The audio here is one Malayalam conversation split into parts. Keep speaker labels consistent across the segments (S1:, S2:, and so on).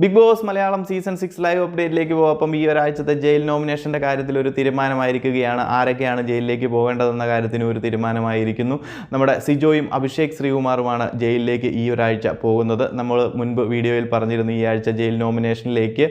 S1: Big Boss Malayalam season 6 live അപ്ഡേറ്റിലേക്ക് പോകും. അപ്പം ഈ ഒരാഴ്ചത്തെ ജയിൽ നോമിനേഷൻ്റെ കാര്യത്തിൽ ഒരു തീരുമാനമായിരിക്കുകയാണ്. ആരൊക്കെയാണ് ജയിലിലേക്ക് പോകേണ്ടതെന്ന കാര്യത്തിന് ഒരു തീരുമാനമായിരിക്കുന്നു. നമ്മുടെ സിജോയും അഭിഷേക് ശ്രീകുമാറുമാണ് ജയിലിലേക്ക് ഈ ഒരാഴ്ച പോകുന്നത്. നമ്മൾ മുൻപ് വീഡിയോയിൽ പറഞ്ഞിരുന്നു ഈ ആഴ്ച ജയിൽ നോമിനേഷനിലേക്ക്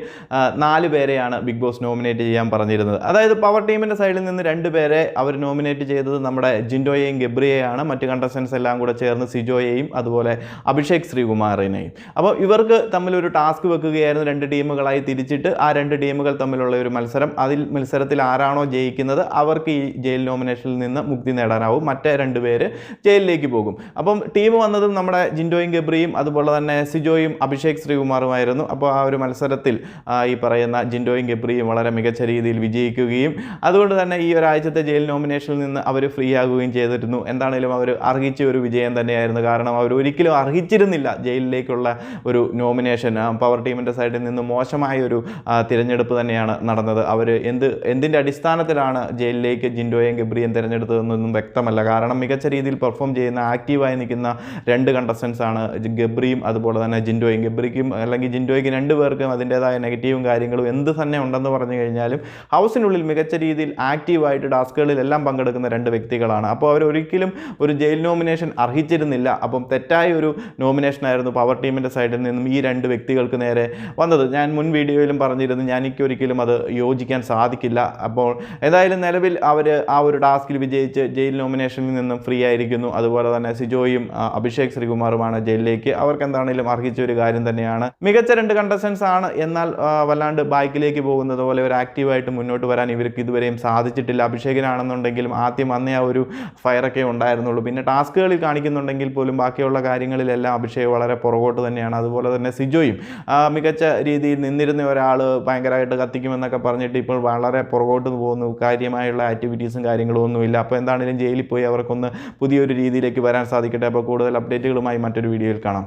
S1: 4 പേരെയാണ് ബിഗ് ബോസ് നോമിനേറ്റ് ചെയ്യാൻ പറഞ്ഞിരുന്നത്. അതായത് പവർ ടീമിൻ്റെ സൈഡിൽ നിന്ന് 2 പേരെ അവർ നോമിനേറ്റ് ചെയ്തത് നമ്മുടെ ജിൻഡോയെയും ഗബ്രിയെയാണ്. മറ്റ് കണ്ടസ്റ്റൻസ് എല്ലാം കൂടെ ചേർന്ന് സിജോയെയും അതുപോലെ അഭിഷേക് ശ്രീകുമാറിനെയും. അപ്പോൾ ഇവർക്ക് തമ്മിലൊരു ടാസ്ക് വെക്കുകയായിരുന്നു. 2 ടീമുകളായി തിരിച്ചിട്ട് ആ 2 ടീമുകൾ തമ്മിലുള്ള ഒരു മത്സരം. മത്സരത്തിൽ ആരാണോ ജയിക്കുന്നത് അവർക്ക് ഈ ജയിൽ നോമിനേഷനിൽ നിന്ന് മുക്തി നേടാനാവും. മറ്റേ 2 പേര് ജയിലിലേക്ക് പോകും. അപ്പം ടീം വന്നതും നമ്മുടെ ജിൻഡോയും ഗബ്രിയും അതുപോലെ തന്നെ സിജോയും അഭിഷേക് ശ്രീകുമാറുമായിരുന്നു. അപ്പോൾ ആ ഒരു മത്സരത്തിൽ ഈ പറയുന്ന ജിൻഡോയും ഗബ്രിയും വളരെ മികച്ച രീതിയിൽ വിജയിക്കുകയും അതുകൊണ്ട് തന്നെ ഈ ഒരാഴ്ചത്തെ ജയിൽ നോമിനേഷനിൽ നിന്ന് അവർ ഫ്രീ ആകുകയും ചെയ്തിരുന്നു. എന്താണെങ്കിലും അവർ അർഹിച്ച ഒരു വിജയം തന്നെയായിരുന്നു. കാരണം അവർ ഒരിക്കലും അർഹിച്ചിരുന്നില്ല ജയിലിലേക്കുള്ള ഒരു നോമിനേഷൻ. പവർ ടീമിൻ്റെ സൈഡിൽ നിന്ന് മോശമായൊരു തിരഞ്ഞെടുപ്പ് തന്നെയാണ് നടന്നത്. അവർ എന്തിൻ്റെ അടിസ്ഥാനത്തിലാണ് ജയിലിലേക്ക് ജിൻഡോയും ഗബ്രിയും തിരഞ്ഞെടുത്തതെന്നൊന്നും വ്യക്തമല്ല. കാരണം മികച്ച രീതിയിൽ പെർഫോം ചെയ്യുന്ന ആക്റ്റീവായി നിൽക്കുന്ന 2 കണ്ടസ്റ്റൻസ് ആണ് ഗബ്രിയും അതുപോലെ തന്നെ ജിൻഡോയും. ഗബ്രിക്കും അല്ലെങ്കിൽ ജിൻഡോയ്ക്ക് 2 പേർക്കും അതിൻ്റേതായ നെഗറ്റീവും കാര്യങ്ങളും എന്ത് തന്നെ ഉണ്ടെന്ന് പറഞ്ഞു കഴിഞ്ഞാലും ഹൗസിനുള്ളിൽ മികച്ച രീതിയിൽ ആക്റ്റീവായിട്ട് ടാസ്കുകളിലെല്ലാം പങ്കെടുക്കുന്ന 2 വ്യക്തികളാണ്. അപ്പോൾ അവരൊരിക്കലും ഒരു ജയിൽ നോമിനേഷൻ അർഹിച്ചിരുന്നില്ല. അപ്പം തെറ്റായ ഒരു നോമിനേഷനായിരുന്നു പവർ ടീമിൻ്റെ സൈഡിൽ നിന്നും ഈ 2 വ്യക്തികൾക്ക് നേരെ വന്നത്. ഞാൻ മുൻ വീഡിയോയിലും പറഞ്ഞിരുന്നു എനിക്കൊരിക്കലും അത് യോജിക്കാൻ സാധിക്കില്ല. അപ്പോൾ ഏതായാലും നിലവിൽ അവർ ആ ഒരു ടാസ്കിൽ വിജയിച്ച് ജയിൽ നോമിനേഷനിൽ നിന്നും ഫ്രീ ആയിരിക്കുന്നു. അതുപോലെ തന്നെ സിജോയും അഭിഷേക് ശ്രീകുമാറുമാണ് ജയിലിലേക്ക്. അവർക്ക് എന്താണെങ്കിലും അർഹിച്ച ഒരു കാര്യം തന്നെയാണ്. മികച്ച 2 കണ്ടസ്റ്റൻസ് ആണ്. എന്നാൽ വല്ലാണ്ട് ബാക്കിലേക്ക് പോകുന്നത് പോലെ ഒരു ആക്റ്റീവായിട്ട് മുന്നോട്ട് വരാൻ ഇവർക്ക് ഇതുവരെയും സാധിച്ചിട്ടില്ല. അഭിഷേകിനാണെന്നുണ്ടെങ്കിലും ആദ്യം അന്നേ ആ ഒരു ഫയറൊക്കെ ഉണ്ടായിരുന്നുള്ളൂ. പിന്നെ ടാസ്കുകളിൽ കാണിക്കുന്നുണ്ടെങ്കിൽ പോലും ബാക്കിയുള്ള കാര്യങ്ങളിലെല്ലാം അഭിഷേക് വളരെ പുറകോട്ട് തന്നെയാണ്. അതുപോലെ തന്നെ സിജോയും മികച്ച രീതിയിൽ നിന്നിരുന്ന ഒരാൾ ഭയങ്കരമായിട്ട് കത്തിക്കുമെന്നൊക്കെ പറഞ്ഞിട്ട് ഇപ്പോൾ വളരെ പുറകോട്ട് പോകുന്നു. കാര്യമായുള്ള ആക്ടിവിറ്റീസും കാര്യങ്ങളും ഒന്നുമില്ല. അപ്പോൾ എന്താണെങ്കിലും ജയിലിൽ പോയി അവർക്കൊന്ന് പുതിയൊരു രീതിയിലേക്ക് വരാൻ സാധിക്കട്ടെ. അപ്പോൾ കൂടുതൽ അപ്ഡേറ്റുകളുമായി മറ്റൊരു വീഡിയോയിൽ കാണാം.